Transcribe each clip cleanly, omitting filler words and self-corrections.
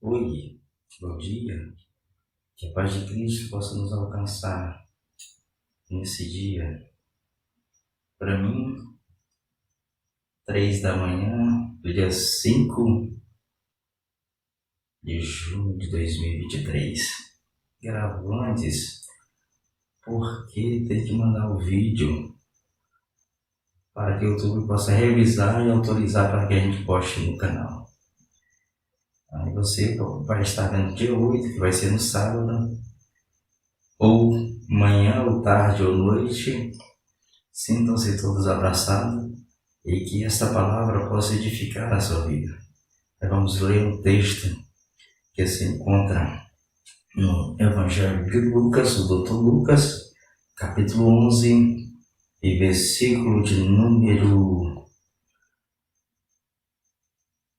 Oi, bom dia, que a paz de Cristo possa nos alcançar nesse dia. Para mim, 3 da manhã do dia 5 de junho de 2023. Gravo antes porque tem que mandar o vídeo para que o YouTube possa revisar e autorizar para que a gente poste no canal. Aí você vai estar vendo dia 8, que vai ser no sábado, ou manhã, ou tarde, ou noite. Sintam-se todos abraçados e que esta palavra possa edificar a sua vida. Vamos ler um texto que se encontra no Evangelho de Lucas, o Dr. Lucas, capítulo 11 e versículo de número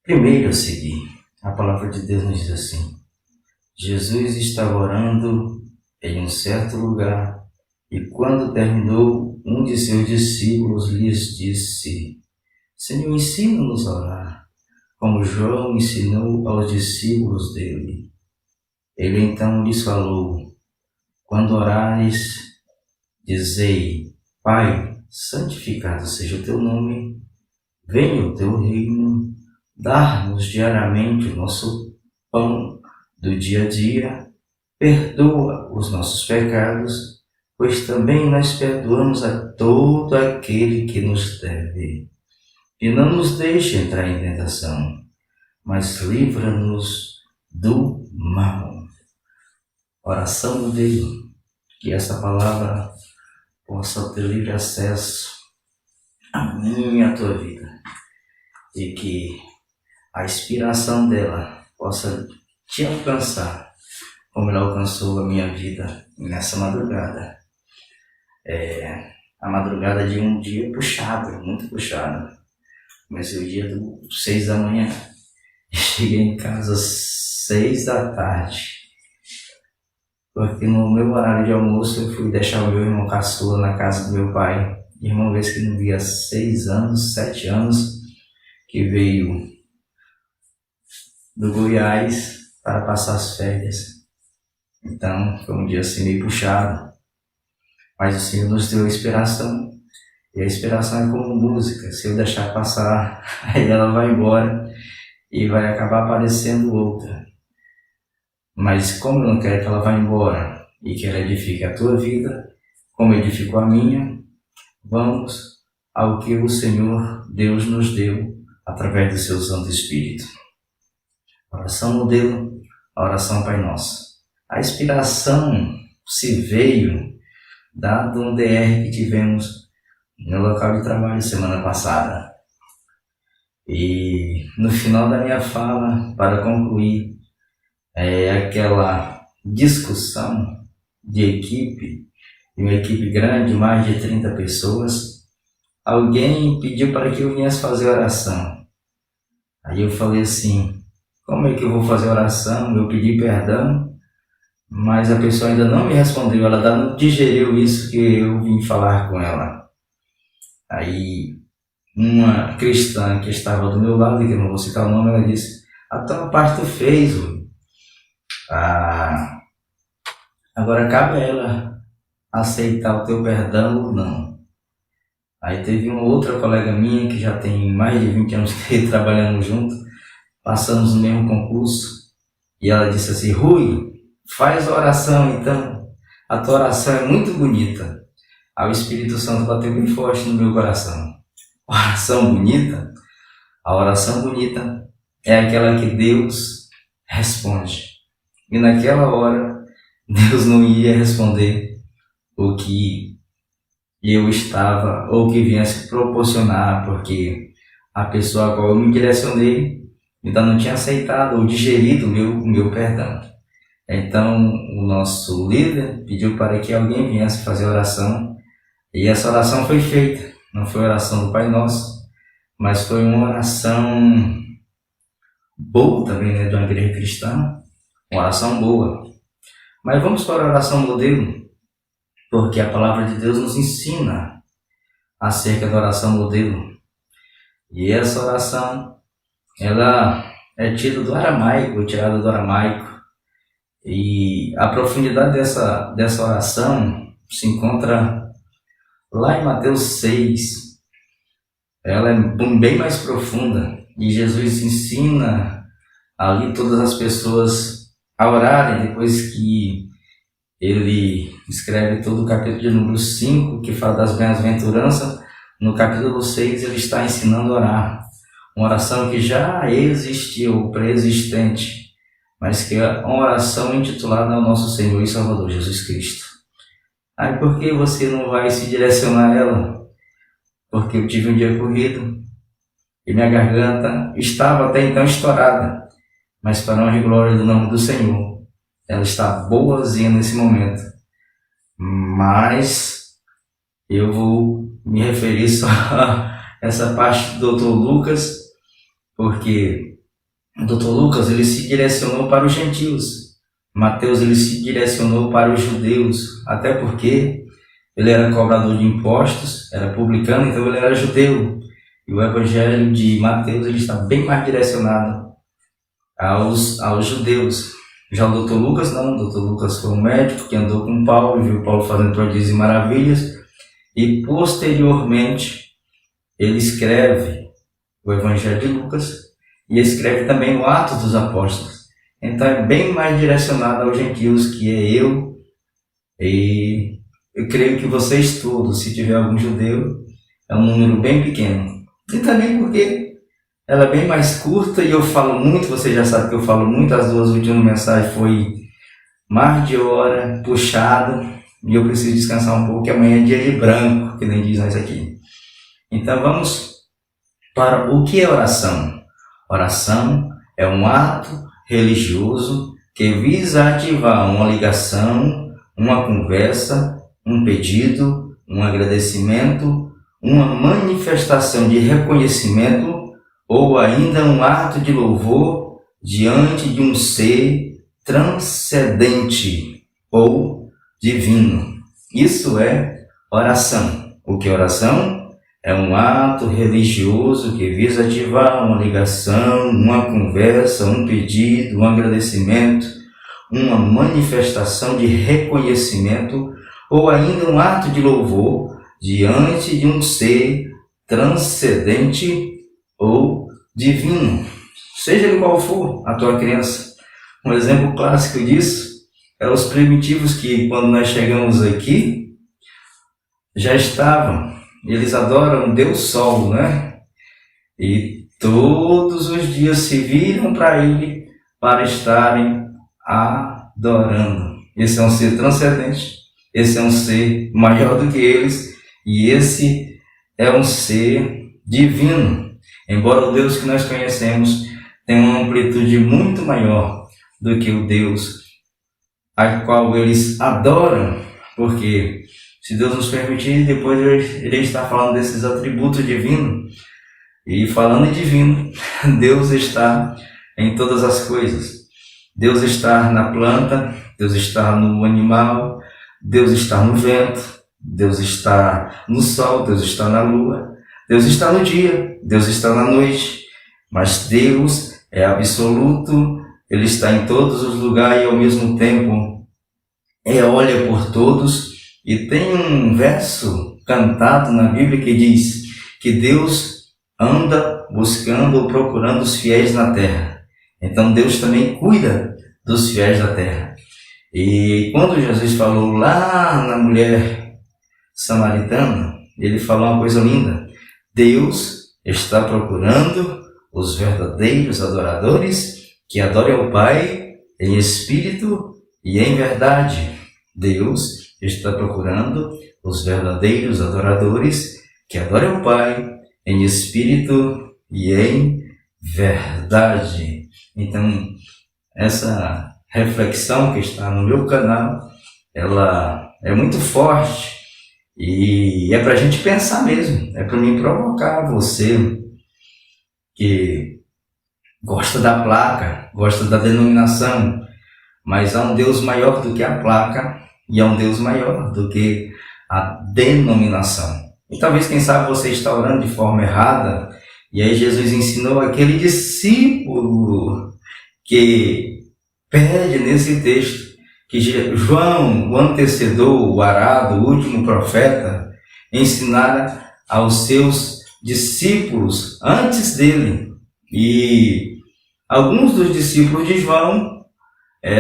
1 a seguir. A palavra de Deus nos diz assim: Jesus estava orando em um certo lugar e quando terminou, um de seus discípulos lhes disse: Senhor, ensina-nos a orar, como João ensinou aos discípulos dele. Ele então lhes falou: Quando orares, dizei: Pai, santificado seja o teu nome, venha o teu reino, dá-nos diariamente o nosso pão do dia a dia, perdoa os nossos pecados, pois também nós perdoamos a todo aquele que nos deve. E não nos deixe entrar em tentação, mas livra-nos do mal. Oração dele, que essa palavra possa ter livre acesso a mim e à tua vida, e que a inspiração dela possa te alcançar, como ela alcançou a minha vida nessa madrugada. A madrugada de um dia puxado, muito puxado. Comecei o dia do 6 da manhã e cheguei em casa às 6 da tarde. Porque no meu horário de almoço eu fui deixar o meu irmão caçula na casa do meu pai. Irmão esse que não via há 6 anos, 7 anos, que veio do Goiás para passar as férias. Então foi um dia assim meio puxado. Mas o Senhor nos deu inspiração. E a inspiração é como música. Se eu deixar passar, aí ela vai embora e vai acabar aparecendo outra. Mas como eu não quero que ela vá embora e que ela edifique a tua vida, como edificou a minha, vamos ao que o Senhor Deus nos deu através do seu Santo Espírito. Oração modelo, a oração Pai Nosso. A inspiração se veio dado um DR que tivemos no local de trabalho semana passada. E no final da minha fala, para concluir, aquela discussão de equipe, uma equipe grande, mais de 30 pessoas, alguém pediu para que eu viesse fazer oração. Aí eu falei assim: como é que eu vou fazer oração? Eu pedi perdão, mas a pessoa ainda não me respondeu, ela ainda não digeriu isso que eu vim falar com ela. Aí uma cristã que estava do meu lado, que eu não vou citar o nome, ela disse: a tua parte tu fez, agora cabe a ela aceitar o teu perdão ou não. Aí teve uma outra colega minha que já tem mais de 20 anos que trabalhando junto, passamos no mesmo concurso, e ela disse assim: Rui, faz a oração então, a tua oração é muito bonita. Aí o Espírito Santo bateu bem forte no meu coração. Oração bonita? A oração bonita é aquela que Deus responde. E naquela hora, Deus não ia responder o que eu estava, ou que vinha se proporcionar, porque a pessoa a qual eu me direcionei ainda não tinha aceitado ou digerido o meu perdão. Então, o nosso líder pediu para que alguém viesse fazer oração, e essa oração foi feita. Não foi a oração do Pai Nosso, mas foi uma oração boa também, né, de uma igreja cristã, uma oração boa. Mas vamos para a oração modelo, porque a palavra de Deus nos ensina acerca da oração modelo. E essa oração, ela é tido do aramaico, tirado do aramaico. E a profundidade dessa oração se encontra lá em Mateus 6. Ela é bem mais profunda. E Jesus ensina ali todas as pessoas a orarem depois que ele escreve todo o capítulo de número 5, que fala das bem-aventuranças. No capítulo 6 ele está ensinando a orar. Uma oração que já existiu, pré-existente, mas que é uma oração intitulada ao nosso Senhor e Salvador Jesus Cristo. Aí por que você não vai se direcionar a ela? Porque eu tive um dia corrido e minha garganta estava até então estourada, mas para a honra e glória do nome do Senhor, ela está boazinha nesse momento. Mas eu vou me referir só a essa parte do Dr. Lucas, porque o Dr. Lucas ele se direcionou para os gentios, Mateus ele se direcionou para os judeus, até porque ele era cobrador de impostos, era publicano, então ele era judeu. E o evangelho de Mateus ele está bem mais direcionado aos judeus. Já o Dr. Lucas não, o Dr. Lucas foi um médico que andou com Paulo, viu Paulo fazendo prodígios e maravilhas, e posteriormente ele escreve o evangelho de Lucas e escreve também o Atos dos Apóstolos. Então é bem mais direcionado aos gentios, que é eu, e eu creio que vocês todos, se tiver algum judeu, é um número bem pequeno. E também porque ela é bem mais curta e eu falo muito, você já sabe que eu falo muito, as duas últimas mensagens foi mais de hora, puxado, e eu preciso descansar um pouco, que amanhã é dia de branco, que nem diz nós aqui. Então vamos para o que é oração. Oração é um ato religioso que visa ativar uma ligação, uma conversa, um pedido, um agradecimento, uma manifestação de reconhecimento ou ainda um ato de louvor diante de um ser transcendente ou divino. Isso é oração. O que é oração? É um ato religioso que visa ativar uma ligação, uma conversa, um pedido, um agradecimento, uma manifestação de reconhecimento ou ainda um ato de louvor diante de um ser transcendente ou divino, seja ele qual for a tua crença. Um exemplo clássico disso é os primitivos que, quando nós chegamos aqui, já estavam. Eles adoram Deus Sol, né? E todos os dias se viram para Ele para estarem adorando. Esse é um ser transcendente, esse é um ser maior do que eles, e esse é um ser divino. Embora o Deus que nós conhecemos tenha uma amplitude muito maior do que o Deus a qual eles adoram, porque se Deus nos permitir, depois eu irei estar falando desses atributos divinos. E falando em divino, Deus está em todas as coisas. Deus está na planta, Deus está no animal, Deus está no vento, Deus está no sol, Deus está na lua, Deus está no dia, Deus está na noite. Mas Deus é absoluto, Ele está em todos os lugares e ao mesmo tempo olha por todos. E tem um verso cantado na Bíblia que diz que Deus anda buscando ou procurando os fiéis na terra. Então Deus também cuida dos fiéis da terra. E quando Jesus falou lá na mulher samaritana, ele falou uma coisa linda: Deus está procurando os verdadeiros adoradores que adorem ao Pai em espírito e em verdade. Deus está procurando os verdadeiros adoradores que adorem o Pai em espírito e em verdade. Então, essa reflexão que está no meu canal, ela é muito forte e é para a gente pensar mesmo, é para mim provocar você que gosta da placa, gosta da denominação, mas há um Deus maior do que a placa e há um Deus maior do que a denominação. E talvez, quem sabe, você está orando de forma errada E aí Jesus ensinou aquele discípulo que pede nesse texto que João, o antecedor, o arado, o último profeta, ensinara aos seus discípulos antes dele. E alguns dos discípulos de João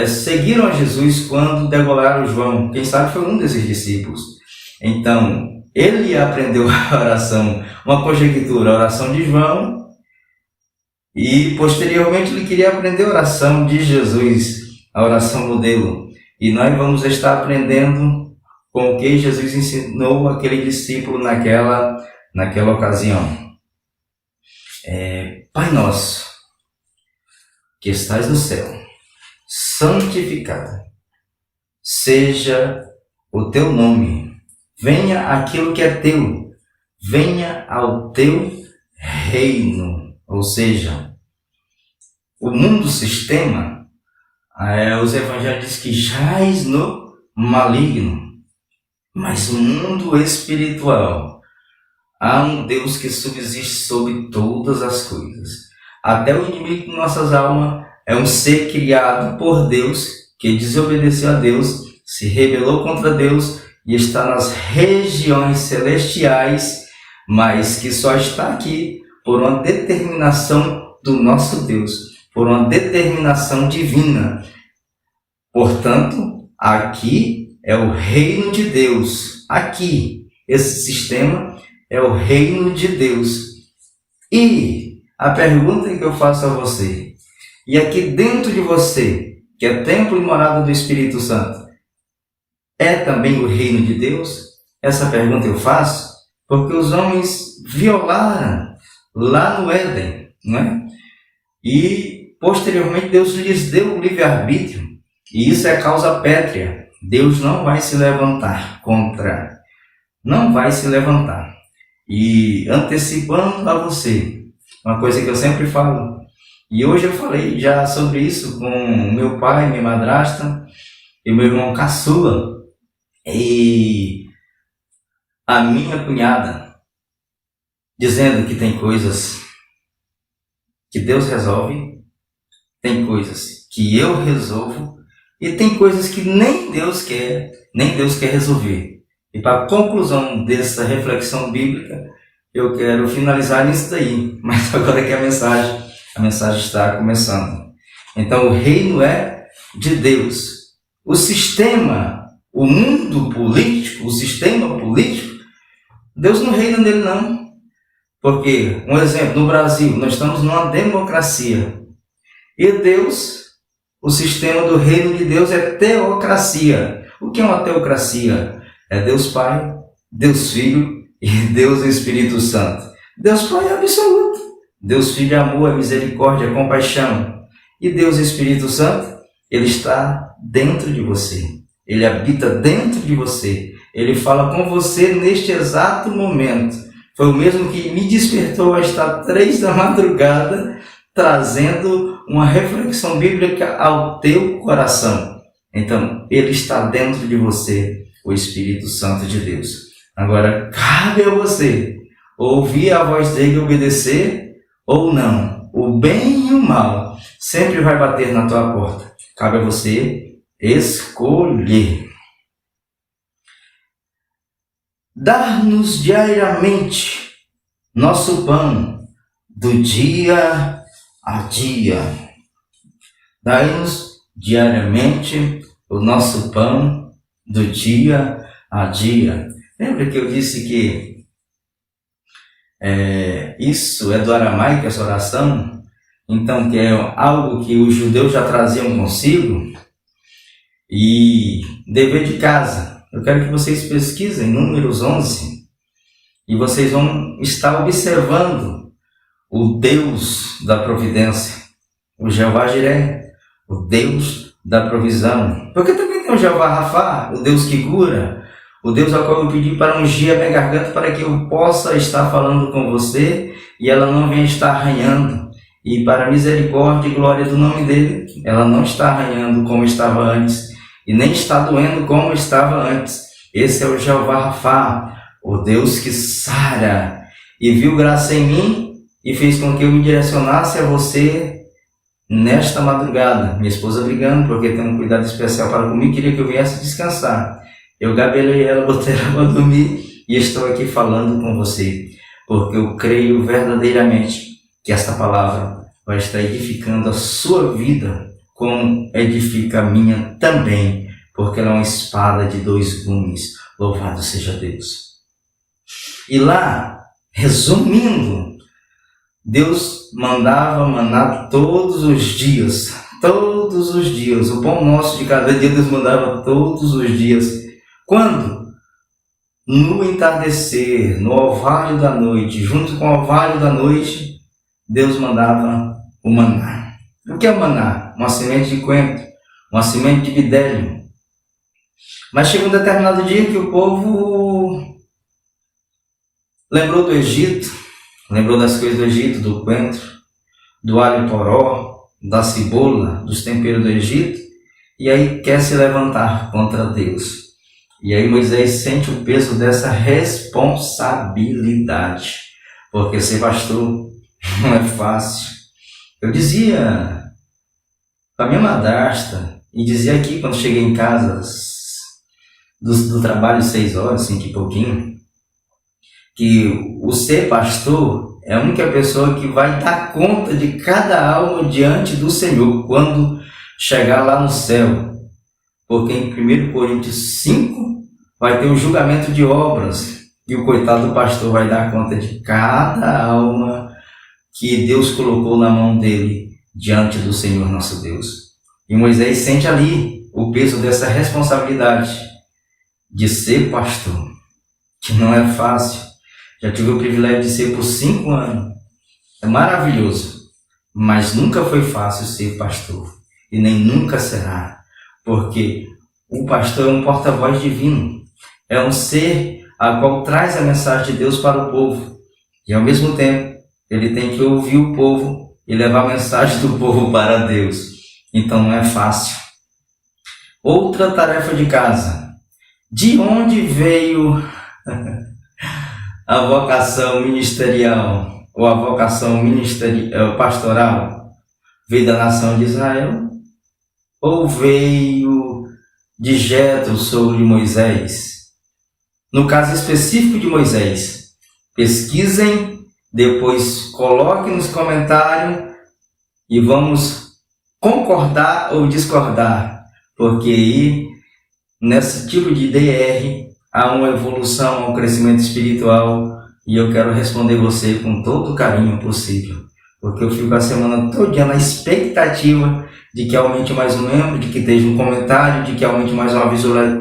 seguiram a Jesus quando degolaram João. Quem sabe foi um desses discípulos. Então, ele aprendeu a oração, uma conjectura, a oração de João, e posteriormente ele queria aprender a oração de Jesus, a oração modelo. E nós vamos estar aprendendo com o que Jesus ensinou aquele discípulo naquela ocasião. Pai nosso, que estás no céu, santificado seja o teu nome. Venha aquilo que é teu, venha ao teu reino. Ou seja, o mundo sistema, os evangelhos dizem que jaz no maligno, mas o mundo espiritual, há um Deus que subsiste sobre todas as coisas. Até o inimigo de nossas almas é um ser criado por Deus, que desobedeceu a Deus, se rebelou contra Deus, e está nas regiões celestiais, mas que só está aqui por uma determinação do nosso Deus, por uma determinação divina. Portanto, aqui é o reino de Deus. Aqui, esse sistema é o reino de Deus. E a pergunta que eu faço a você, e aqui dentro de você, que é templo e morada do Espírito Santo, é também o reino de Deus? Essa pergunta eu faço porque os homens violaram lá no Éden, não é? E posteriormente Deus lhes deu o livre-arbítrio, e isso é causa pétrea. Deus não vai se levantar contra, não vai se levantar. E antecipando a você, uma coisa que eu sempre falo, e hoje eu falei já sobre isso com meu pai, minha madrasta e meu irmão caçula, e a minha cunhada, dizendo que tem coisas que Deus resolve, tem coisas que eu resolvo, e tem coisas que nem Deus quer resolver. E para a conclusão dessa reflexão bíblica, eu quero finalizar nisso daí, mas agora que a mensagem está começando. Então, o reino é de Deus. O sistema, o mundo político, o sistema político, Deus não reina nele não. Porque, um exemplo, no Brasil, nós estamos numa democracia. E Deus, o sistema do reino de Deus é teocracia. O que é uma teocracia? É Deus Pai, Deus Filho e Deus Espírito Santo. Deus Pai é absoluto. Deus Filho é amor, é misericórdia, é compaixão. E Deus Espírito Santo, Ele está dentro de você. Ele habita dentro de você. Ele fala com você neste exato momento. Foi o mesmo que me despertou às 3 da madrugada, trazendo uma reflexão bíblica ao teu coração. Então, Ele está dentro de você, o Espírito Santo de Deus. Agora, cabe a você ouvir a voz dele e obedecer ou não. O bem e o mal sempre vai bater na tua porta. Cabe a você escolher. Dar-nos diariamente nosso pão do dia a dia. Dai-nos diariamente o nosso pão do dia a dia. Lembra que eu disse que isso é do aramaico, essa oração? Então, que é algo que os judeus já traziam consigo. E dever de casa, eu quero que vocês pesquisem Números 11 e vocês vão estar observando o Deus da providência, o Jeová Jiré, o Deus da provisão. Porque também tem o Jeová Rafá, o Deus que cura, o Deus ao qual eu pedi para ungir a minha garganta para que eu possa estar falando com você e ela não venha estar arranhando. E para a misericórdia e glória do nome dele, ela não está arranhando como estava antes. E nem está doendo como estava antes. Esse é o Jeová Rafá, o Deus que sara. E viu graça em mim e fez com que eu me direcionasse a você nesta madrugada. Minha esposa brigando porque tem um cuidado especial para comigo, queria que eu viesse descansar. Eu gabelei ela, botei ela para dormir e estou aqui falando com você, porque eu creio verdadeiramente que esta palavra vai estar edificando a sua vida, como edifica a minha também, porque ela é uma espada de 2 gumes. Louvado seja Deus. E lá, resumindo, Deus mandava maná todos os dias. O pão nosso de cada dia Deus mandava todos os dias. Quando? No entardecer, no orvalho da noite, junto com o orvalho da noite, Deus mandava o maná. O que é o maná? Uma semente de coentro, uma semente de bidélio. Mas chegou um determinado dia que o povo lembrou do Egito, lembrou das coisas do Egito, do coentro, do alho poró, da cebola, dos temperos do Egito, e aí quer se levantar contra Deus. E aí Moisés sente o peso dessa responsabilidade, porque ser pastor não é fácil. Eu dizia para minha madrasta, e dizia aqui quando cheguei em casa do trabalho 6 horas, 5 e pouquinho, que o ser pastor é a única pessoa que vai dar conta de cada alma diante do Senhor quando chegar lá no céu. Porque em 1 Coríntios 5 vai ter o julgamento de obras e o coitado do pastor vai dar conta de cada alma que Deus colocou na mão dele diante do Senhor nosso Deus. E Moisés sente ali o peso dessa responsabilidade de ser pastor, que não é fácil. Já tive o privilégio de ser por 5 anos. É maravilhoso, mas nunca foi fácil ser pastor e nem nunca será, porque o pastor é um porta-voz divino, é um ser a qual traz a mensagem de Deus para o povo e ao mesmo tempo ele tem que ouvir o povo e levar a mensagem do povo para Deus. Então não é fácil. Outra tarefa de casa. De onde veio a vocação ministerial ou a vocação pastoral? Veio da nação de Israel ou veio de Jetro sobre Moisés? No caso específico de Moisés, pesquisem, depois coloquem nos comentários e vamos concordar ou discordar, porque aí, nesse tipo de DR, há uma evolução, um crescimento espiritual, e eu quero responder você com todo o carinho possível, porque eu fico a semana toda na expectativa de que aumente mais um membro, de que esteja um comentário, de que aumente mais uma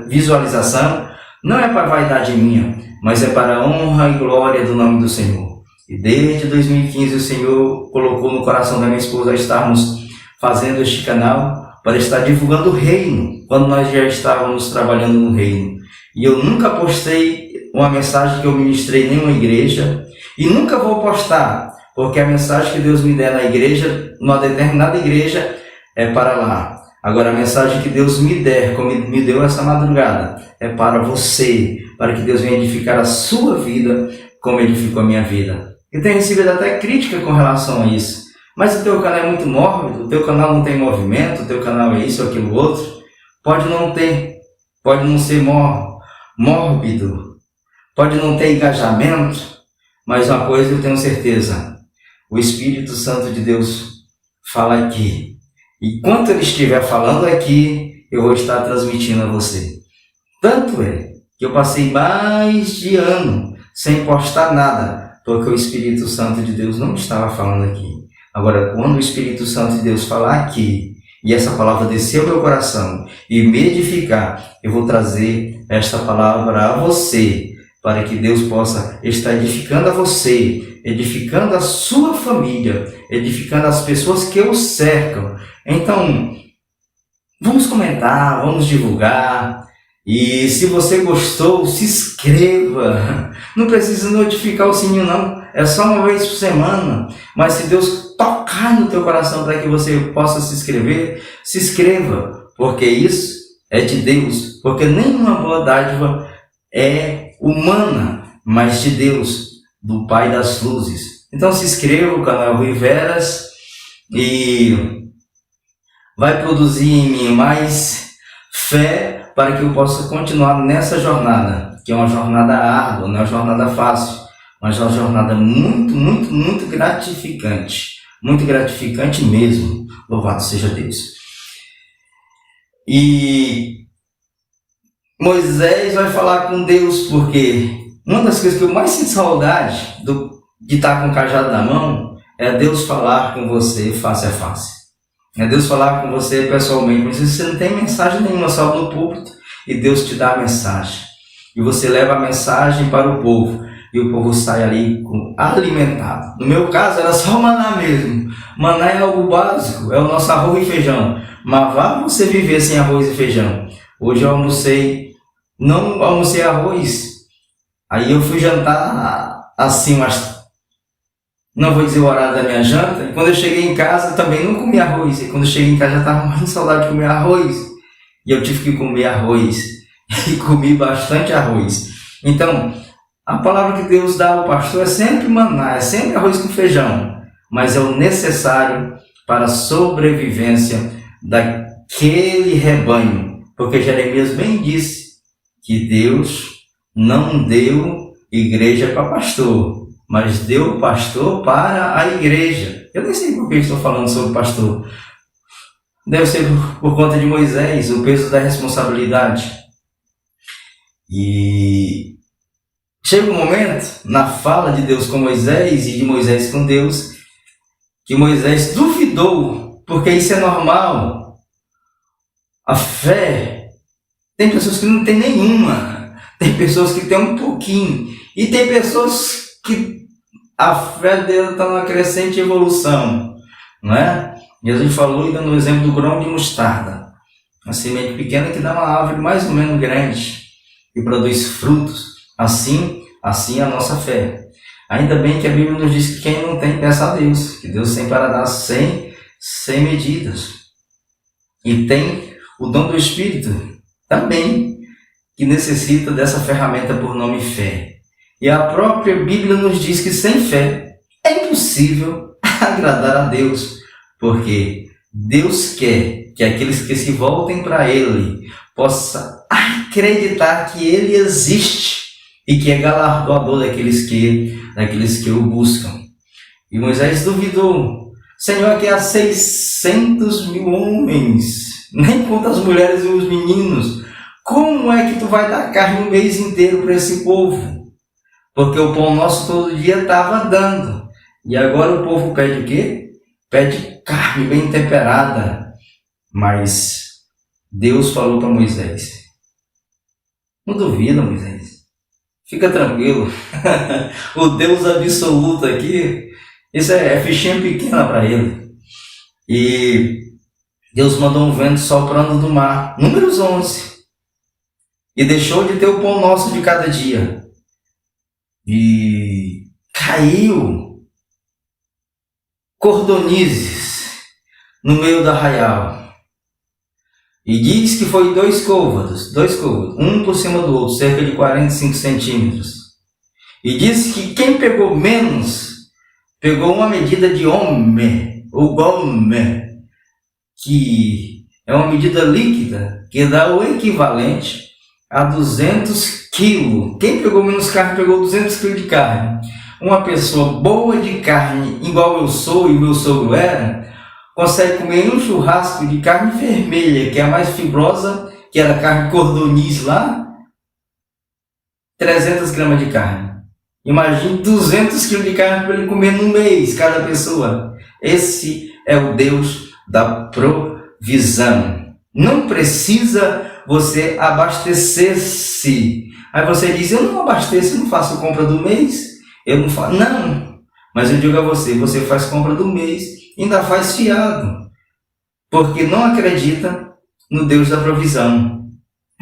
visualização. Não é para vaidade minha, mas é para a honra e glória do nome do Senhor. E desde 2015 o Senhor colocou no coração da minha esposa estarmos fazendo este canal para estar divulgando o reino, quando nós já estávamos trabalhando no reino. E eu nunca postei uma mensagem que eu ministrei em nenhuma igreja, e nunca vou postar, porque a mensagem que Deus me der na igreja, numa determinada igreja, é para lá. Agora a mensagem que Deus me der, como me deu essa madrugada, é para você, para que Deus venha edificar a sua vida, como edificou a minha vida. Eu tenho recebido até crítica com relação a isso. Mas o teu canal é muito mórbido, o teu canal não tem movimento, o teu canal é isso, aquilo, outro. Pode não ter, pode não ser mórbido, pode não ter engajamento, mas uma coisa eu tenho certeza, o Espírito Santo de Deus fala aqui. E enquanto ele estiver falando aqui, eu vou estar transmitindo a você. Tanto é que eu passei mais de ano sem postar nada, porque o Espírito Santo de Deus não estava falando aqui. Agora, quando o Espírito Santo de Deus falar aqui, e essa palavra descer ao meu coração e me edificar, eu vou trazer esta palavra a você, para que Deus possa estar edificando a você, edificando a sua família, edificando as pessoas que o cercam. Então, vamos comentar, vamos divulgar. E se você gostou, se inscreva. Não precisa notificar o sininho não, é só uma vez por semana. Mas se Deus tocar no teu coração para que você possa se inscrever, se inscreva, porque isso é de Deus. Porque nenhuma boa dádiva é humana, mas de Deus, do Pai das luzes, Então se inscreva no canal Rui Veras e vai produzir em mim mais fé para que eu possa continuar nessa jornada, que é uma jornada árdua, não é uma jornada fácil, mas é uma jornada muito gratificante mesmo. Louvado seja Deus. E Moisés vai falar com Deus, porque uma das coisas que eu mais sinto saudade de estar com o cajado na mão é Deus falar com você face a face. É Deus falar com você pessoalmente. Mas você não tem mensagem nenhuma, só no púlpito, e Deus te dá a mensagem. E você leva a mensagem para o povo, e o povo sai ali alimentado. No meu caso era só maná mesmo. Maná é algo básico, é o nosso arroz e feijão. Mas vá você viver sem arroz e feijão. Hoje eu não almocei arroz. Aí eu fui jantar assim, mas não vou dizer o horário da minha janta. E quando eu cheguei em casa também não comi arroz. E quando eu cheguei em casa já estava morrendo de saudade de comer arroz. E eu tive que comer arroz. E comi bastante arroz. Então, a palavra que Deus dá ao pastor é sempre maná, é sempre arroz com feijão. Mas é o necessário para a sobrevivência daquele rebanho. Porque Jeremias bem disse que Deus não deu igreja para pastor, mas deu pastor para a igreja. Eu nem sei por que estou falando sobre pastor. Deve ser por conta de Moisés, o peso da responsabilidade. E chega um momento, na fala de Deus com Moisés e de Moisés com Deus, que Moisés duvidou, porque isso é normal. A fé, tem pessoas que não têm nenhuma, tem pessoas que têm um pouquinho, e tem pessoas que a fé dela está numa crescente evolução, não é? E a gente falou, e dando o exemplo do grão de mostarda, uma semente pequena que dá uma árvore mais ou menos grande e produz frutos. Assim a nossa fé. Ainda bem que a Bíblia nos diz que quem não tem, peça a Deus, que Deus tem para dar sem medidas. E tem o dom do Espírito também, que necessita dessa ferramenta por nome fé. E a própria Bíblia nos diz que sem fé é impossível agradar a Deus, porque Deus quer que aqueles que se voltem para Ele possam acreditar que Ele existe e que é galardoador daqueles que o buscam. E Moisés duvidou. Senhor, que há 600 mil homens, nem conta as mulheres e os meninos. Como é que tu vai dar carne um mês inteiro para esse povo? Porque o pão nosso todo dia estava dando. E agora o povo pede o quê? Pede carne bem temperada. Mas Deus falou para Moisés: não duvida, Moisés. Fica tranquilo. O Deus absoluto aqui, isso é fichinha pequena para ele. E Deus mandou um vento soprando do mar, Números 11. E deixou de ter o pão nosso de cada dia. E caiu cordonizes no meio do arraial. E diz que foi dois côvados, um por cima do outro, cerca de 45 centímetros. E diz que quem pegou menos, pegou uma medida de homem, ou gome, que é uma medida líquida, que dá o equivalente a 200 quilos. Quem pegou menos carne, pegou 200 quilos de carne. Uma pessoa boa de carne, igual eu sou e meu sogro era, consegue comer um churrasco de carne vermelha, que é a mais fibrosa, que era carne cordoniz lá, 300 gramas de carne. Imagine 200 quilos de carne para ele comer no mês, cada pessoa. Esse é o Deus da provisão. Não precisa você abastecer-se. Aí você diz: eu não abasteço, eu não faço compra do mês. Eu não faço. Não, mas eu digo a você, você faz compra do mês, ainda faz fiado, porque não acredita no Deus da provisão.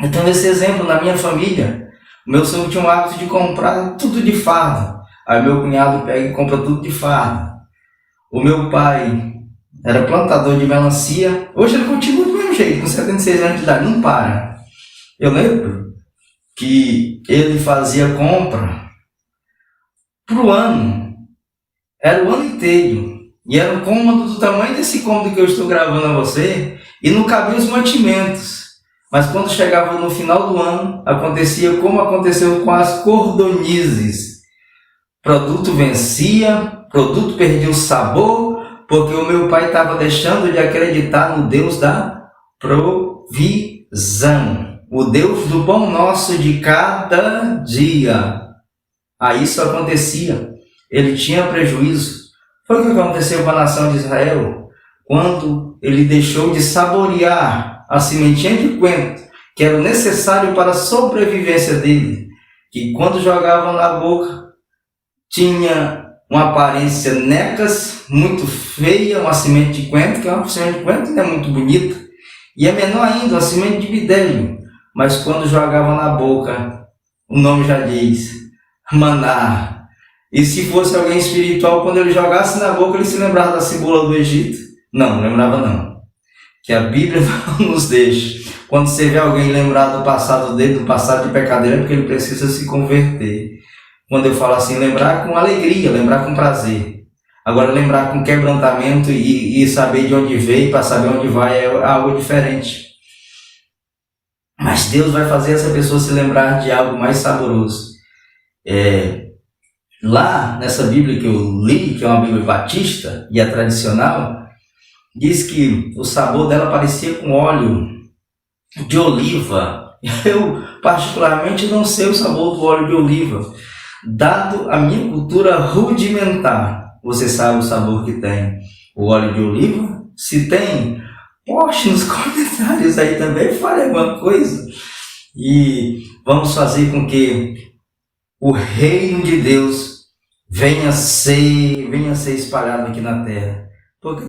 Então, esse exemplo na minha família, o meu sogro tinha o hábito de comprar tudo de fardo. Aí meu cunhado pega e compra tudo de fardo. O meu pai era plantador de melancia. Hoje ele continua do mesmo jeito, com 76 anos de idade, não para. Eu lembro que ele fazia compra para o ano Era o ano inteiro. E era um cômodo do tamanho desse cômodo que eu estou gravando a você, e não cabiam os mantimentos. Mas quando chegava no final do ano, acontecia como aconteceu com as cordonizes. Produto vencia, produto perdia o sabor, porque o meu pai estava deixando de acreditar no Deus da provisão, o Deus do pão nosso de cada dia. Aí isso acontecia. Ele tinha prejuízo. Foi o que aconteceu com a nação de Israel, quando ele deixou de saborear a sementinha de coentro, que era o necessário para a sobrevivência dele, que quando jogavam na boca, tinha uma aparência necas, muito feia, uma semente de coentro, que é uma semente de coentro não é muito bonita, e é menor ainda, uma semente de vidélio, mas quando jogavam na boca, o nome já diz, maná. E se fosse alguém espiritual, quando ele jogasse na boca, ele se lembrava da cebola do Egito? Não lembrava não. Que a Bíblia não nos deixa. Quando você vê alguém lembrar do passado dele, do passado de pecadeira, é porque ele precisa se converter. Quando eu falo assim, lembrar com alegria, lembrar com prazer. Agora, lembrar com quebrantamento e saber de onde veio, para saber onde vai, é algo diferente. Mas Deus vai fazer essa pessoa se lembrar de algo mais saboroso. Lá, nessa Bíblia que eu li, que é uma Bíblia batista e é tradicional, diz que o sabor dela parecia com óleo de oliva. Eu, particularmente, não sei o sabor do óleo de oliva. Dado a minha cultura rudimentar, você sabe o sabor que tem o óleo de oliva? Se tem, poste nos comentários aí também, fale alguma coisa. E vamos fazer com que o reino de Deus venha ser espalhado aqui na terra. Porque